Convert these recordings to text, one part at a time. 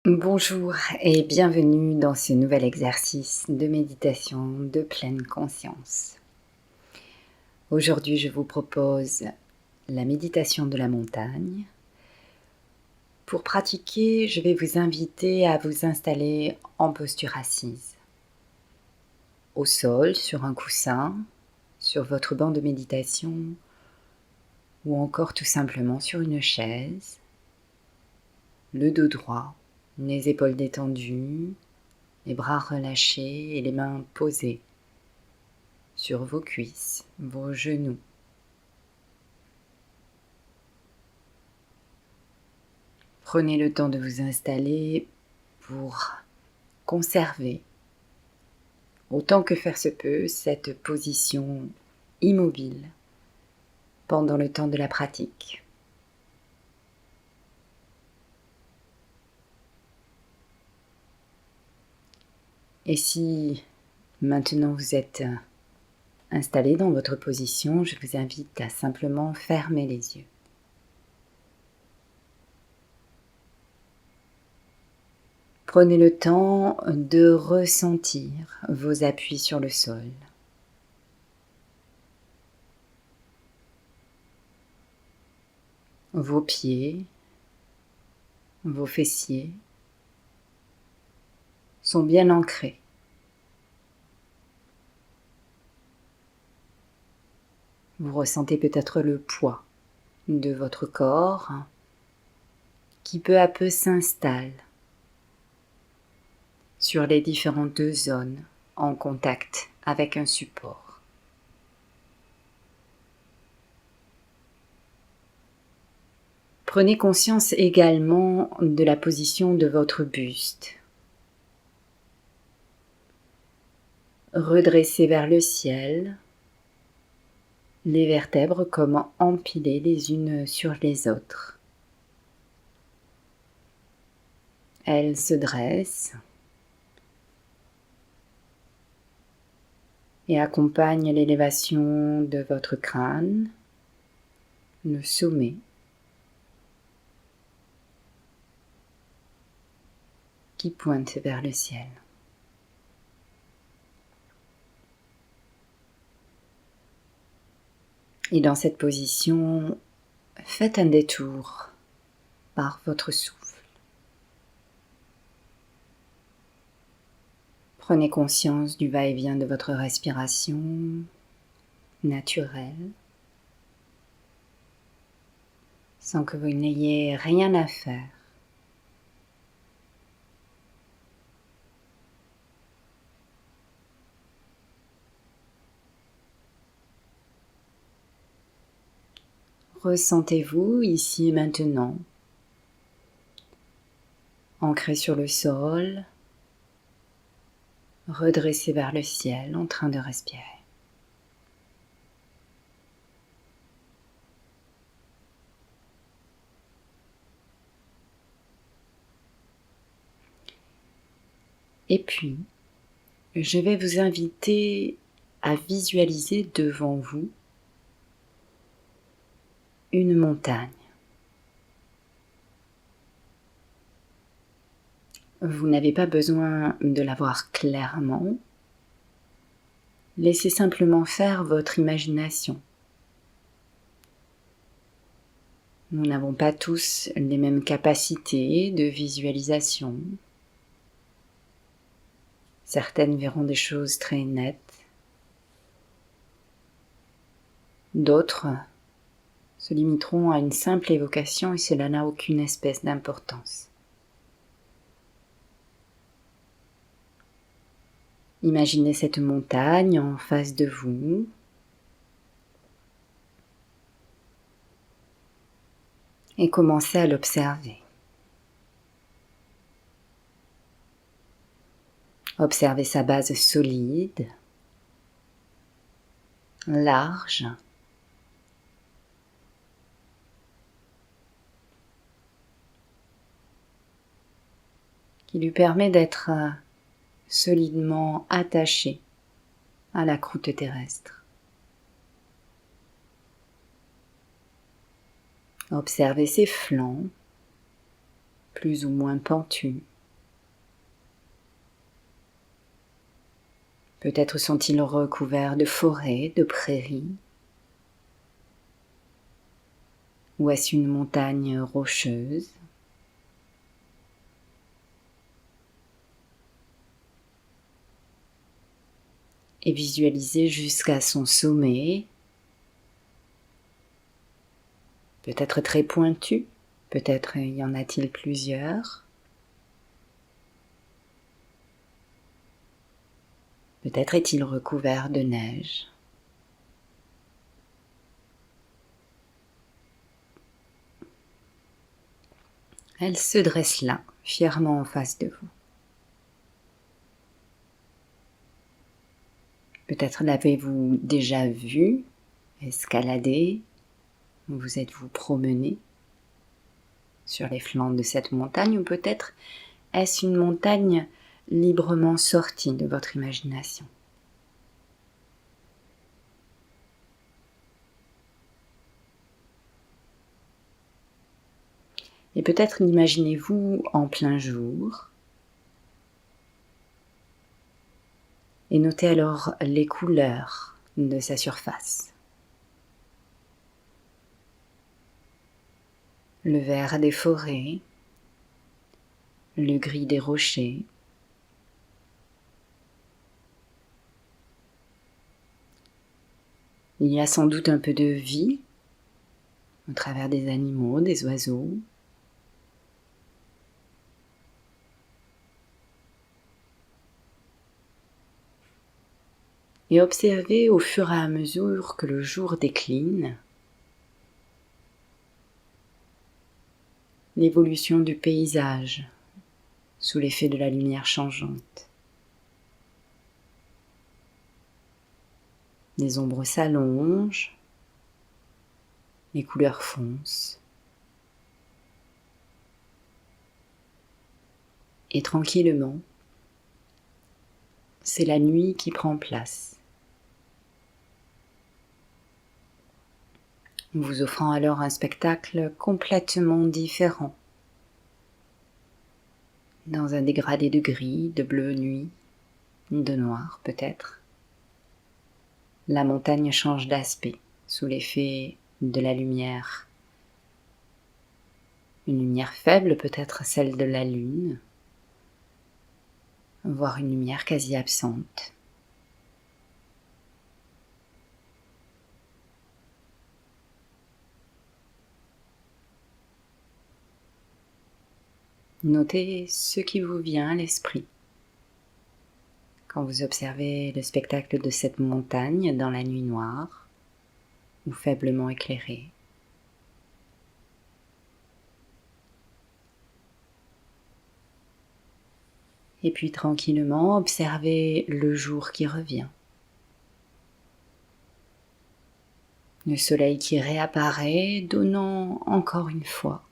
Bonjour et bienvenue dans ce nouvel exercice de méditation de pleine conscience. Aujourd'hui, je vous propose la méditation de la montagne. Pour pratiquer, je vais vous inviter à vous installer en posture assise, au sol, sur un coussin, sur votre banc de méditation ou encore tout simplement sur une chaise, le dos droit, les épaules détendues, les bras relâchés et les mains posées sur vos cuisses, vos genoux. Prenez le temps de vous installer pour conserver, autant que faire se peut, cette position immobile pendant le temps de la pratique. Et si maintenant vous êtes installé dans votre position, je vous invite à simplement fermer les yeux. Prenez le temps de ressentir vos appuis sur le sol. Vos pieds, vos fessiers sont bien ancrés. Vous ressentez peut-être le poids de votre corps qui peu à peu s'installe sur les différentes zones en contact avec un support. Prenez conscience également de la position de votre buste. Redressez vers le ciel, les vertèbres comme empilées les unes sur les autres. Elles se dressent et accompagnent l'élévation de votre crâne, le sommet, qui pointe vers le ciel. Et dans cette position, faites un détour par votre souffle. Prenez conscience du va-et-vient de votre respiration naturelle, sans que vous n'ayez rien à faire. Ressentez-vous ici et maintenant, ancré sur le sol, redressé vers le ciel, en train de respirer. Et puis, je vais vous inviter à visualiser devant vous une montagne. Vous n'avez pas besoin de la voir clairement. Laissez simplement faire votre imagination. Nous n'avons pas tous les mêmes capacités de visualisation. Certaines verront des choses très nettes. D'autres se limiteront à une simple évocation et cela n'a aucune espèce d'importance. Imaginez cette montagne en face de vous. Et commencez à l'observer. Observez sa base solide, large, qui lui permet d'être solidement attaché à la croûte terrestre. Observez ses flancs, plus ou moins pentus. Peut-être sont-ils recouverts de forêts, de prairies, ou est-ce une montagne rocheuse? Et visualisez jusqu'à son sommet, peut-être très pointu, peut-être y en a-t-il plusieurs, peut-être est-il recouvert de neige. Elle se dresse là, fièrement en face de vous. Peut-être l'avez-vous déjà vue escalader, vous êtes-vous promené sur les flancs de cette montagne, ou peut-être est-ce une montagne librement sortie de votre imagination. Et peut-être l'imaginez-vous en plein jour. Et notez alors les couleurs de sa surface. Le vert des forêts, le gris des rochers, il y a sans doute un peu de vie au travers des animaux, des oiseaux. Et observez au fur et à mesure que le jour décline l'évolution du paysage sous l'effet de la lumière changeante. Les ombres s'allongent, les couleurs foncent. Et tranquillement, c'est la nuit qui prend place, vous offrant alors un spectacle complètement différent, dans un dégradé de gris, de bleu nuit, de noir peut-être. La montagne change d'aspect sous l'effet de la lumière. Une lumière faible, peut-être celle de la lune, voire une lumière quasi absente. Notez ce qui vous vient à l'esprit quand vous observez le spectacle de cette montagne dans la nuit noire ou faiblement éclairée. Et puis tranquillement, observez le jour qui revient. Le soleil qui réapparaît, donnant encore une fois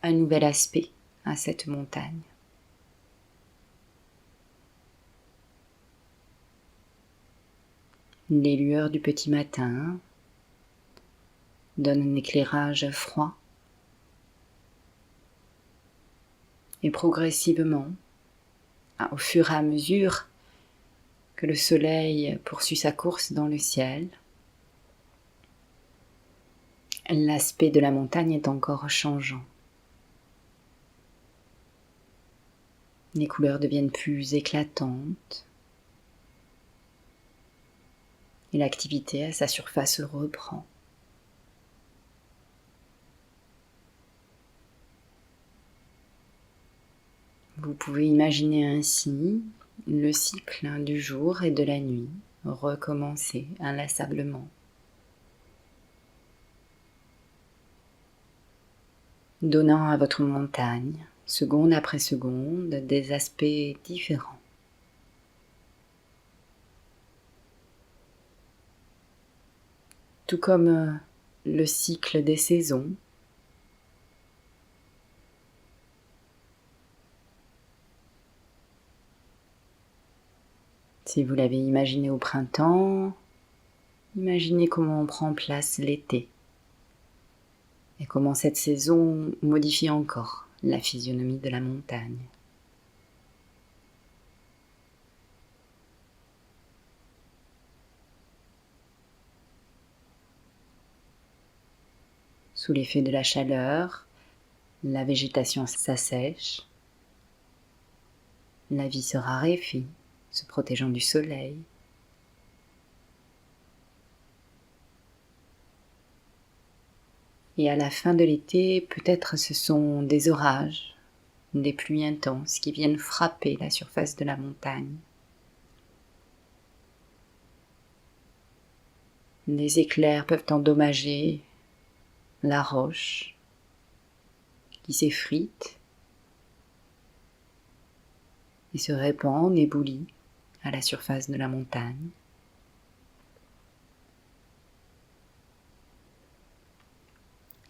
un nouvel aspect à cette montagne. Les lueurs du petit matin donnent un éclairage froid. Et progressivement, au fur et à mesure que le soleil poursuit sa course dans le ciel, l'aspect de la montagne est encore changeant. Les couleurs deviennent plus éclatantes et l'activité à sa surface reprend. Vous pouvez imaginer ainsi le cycle du jour et de la nuit recommencer inlassablement. Donnant à votre montagne, seconde après seconde, des aspects différents. Tout comme le cycle des saisons. Si vous l'avez imaginé au printemps, imaginez comment prend place l'été et comment cette saison modifie encore la physionomie de la montagne. Sous l'effet de la chaleur, la végétation s'assèche, la vie se raréfie, se protégeant du soleil. Et à la fin de l'été, peut-être ce sont des orages, des pluies intenses qui viennent frapper la surface de la montagne. Des éclairs peuvent endommager la roche qui s'effrite et se répand en éboulis à la surface de la montagne.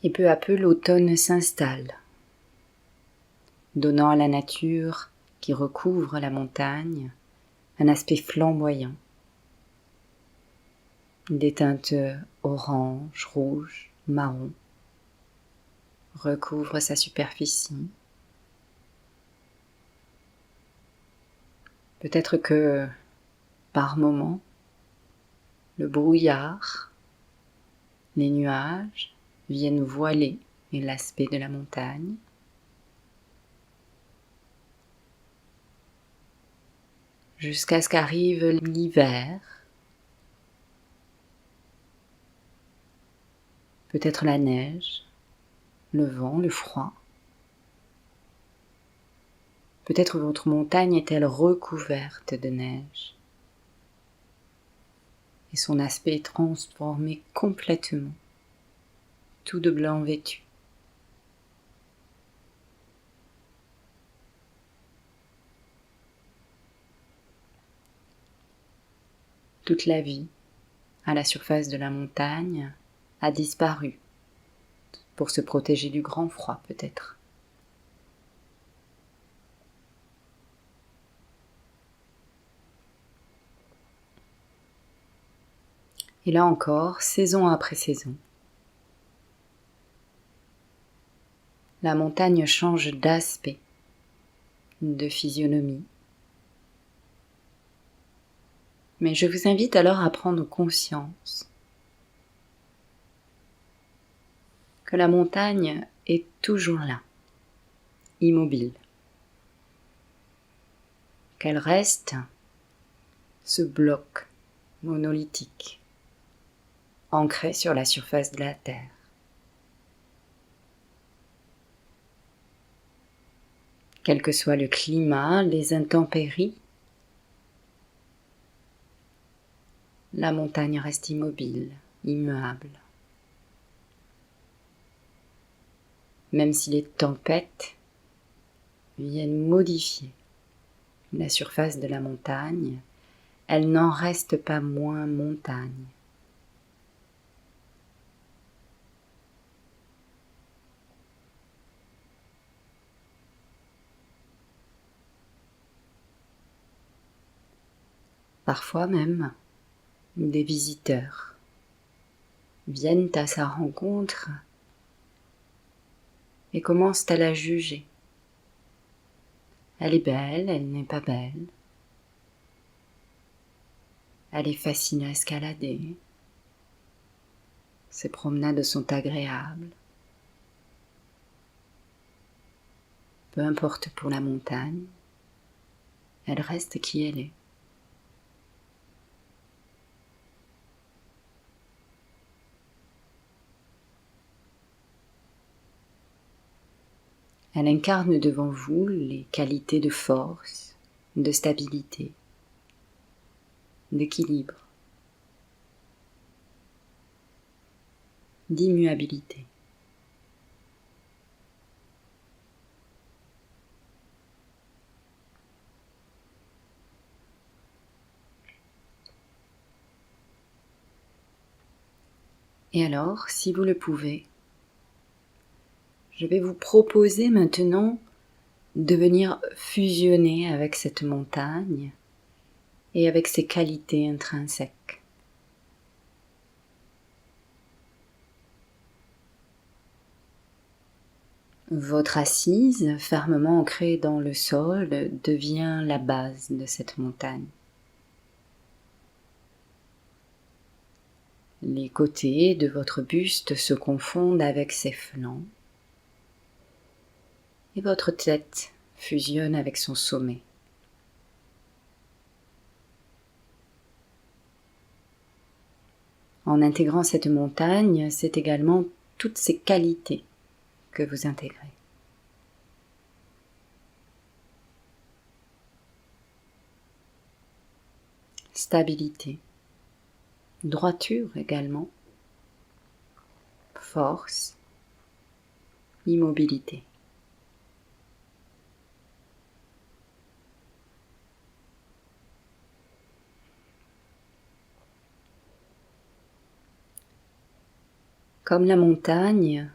Et peu à peu, l'automne s'installe, donnant à la nature qui recouvre la montagne un aspect flamboyant. Des teintes orange, rouge, marron recouvrent sa superficie. Peut-être que, par moments, le brouillard, les nuages viennent voiler l'aspect de la montagne. Jusqu'à ce qu'arrive l'hiver, peut-être la neige, le vent, le froid. Peut-être votre montagne est-elle recouverte de neige et son aspect est transformé complètement, tout de blanc vêtu. Toute la vie à la surface de la montagne a disparu pour se protéger du grand froid peut-être. Et là encore, saison après saison, la montagne change d'aspect, de physionomie. Mais je vous invite alors à prendre conscience que la montagne est toujours là, immobile, qu'elle reste ce bloc monolithique, ancré sur la surface de la terre. Quel que soit le climat, les intempéries, la montagne reste immobile, immuable. Même si les tempêtes viennent modifier la surface de la montagne, elle n'en reste pas moins montagne. Parfois même, des visiteurs viennent à sa rencontre et commencent à la juger. Elle est belle, elle n'est pas belle. Elle est facile à escalader. Ses promenades sont agréables. Peu importe pour la montagne, elle reste qui elle est. Elle incarne devant vous les qualités de force, de stabilité, d'équilibre, d'immuabilité. Et alors, si vous le pouvez, je vais vous proposer maintenant de venir fusionner avec cette montagne et avec ses qualités intrinsèques. Votre assise, fermement ancrée dans le sol, devient la base de cette montagne. Les côtés de votre buste se confondent avec ses flancs et votre tête fusionne avec son sommet. En intégrant cette montagne, c'est également toutes ses qualités que vous intégrez. Stabilité, droiture également, force, immobilité. Comme la montagne,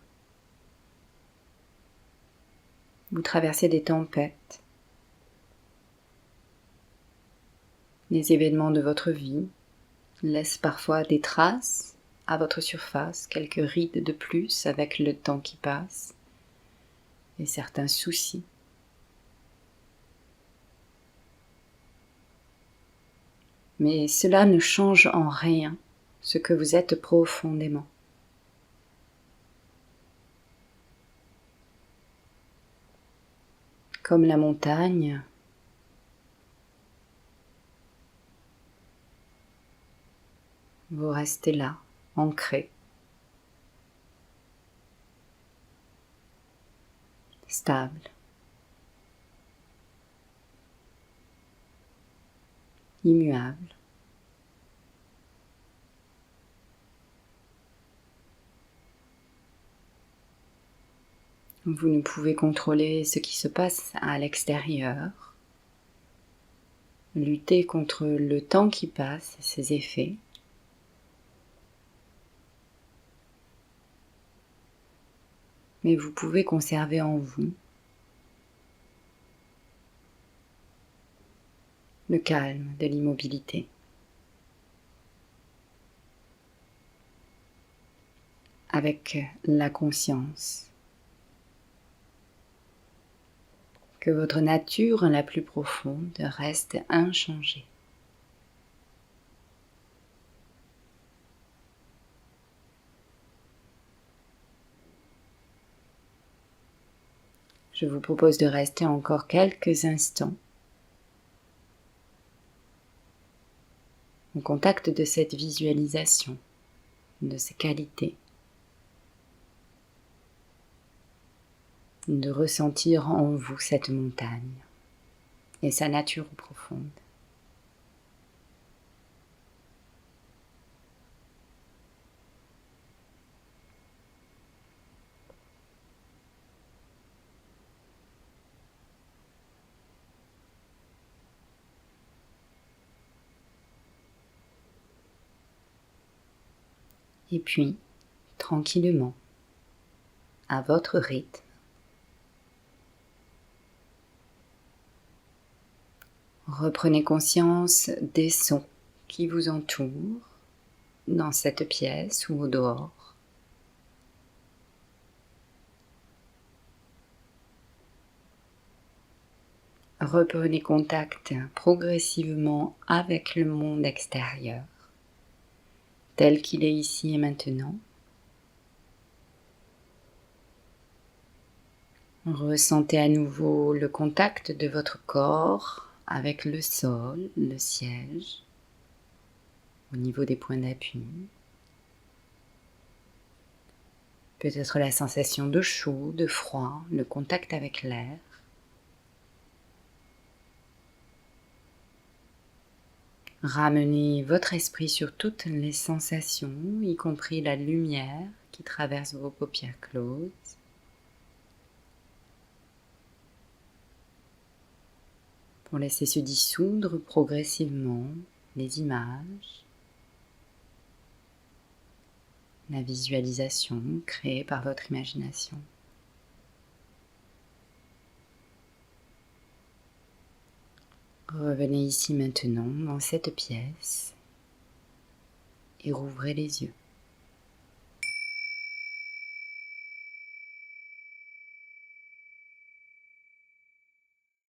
vous traversez des tempêtes. Les événements de votre vie laissent parfois des traces à votre surface, quelques rides de plus avec le temps qui passe et certains soucis. Mais cela ne change en rien ce que vous êtes profondément. Comme la montagne, vous restez là, ancré, stable. Immuable. Vous ne pouvez contrôler ce qui se passe à l'extérieur, lutter contre le temps qui passe et ses effets. Mais vous pouvez conserver en vous le calme de l'immobilité. Avec la conscience que votre nature la plus profonde reste inchangée. Je vous propose de rester encore quelques instants au contact de cette visualisation, de ses qualités, de ressentir en vous cette montagne et sa nature profonde. Et puis, tranquillement, à votre rythme, reprenez conscience des sons qui vous entourent dans cette pièce ou au dehors. Reprenez contact progressivement avec le monde extérieur, tel qu'il est ici et maintenant. Ressentez à nouveau le contact de votre corps avec le sol, le siège, au niveau des points d'appui. Peut-être la sensation de chaud, de froid, le contact avec l'air. Ramenez votre esprit sur toutes les sensations, y compris la lumière qui traverse vos paupières closes. Pour laisser se dissoudre progressivement les images, la visualisation créée par votre imagination. Revenez ici maintenant dans cette pièce et rouvrez les yeux.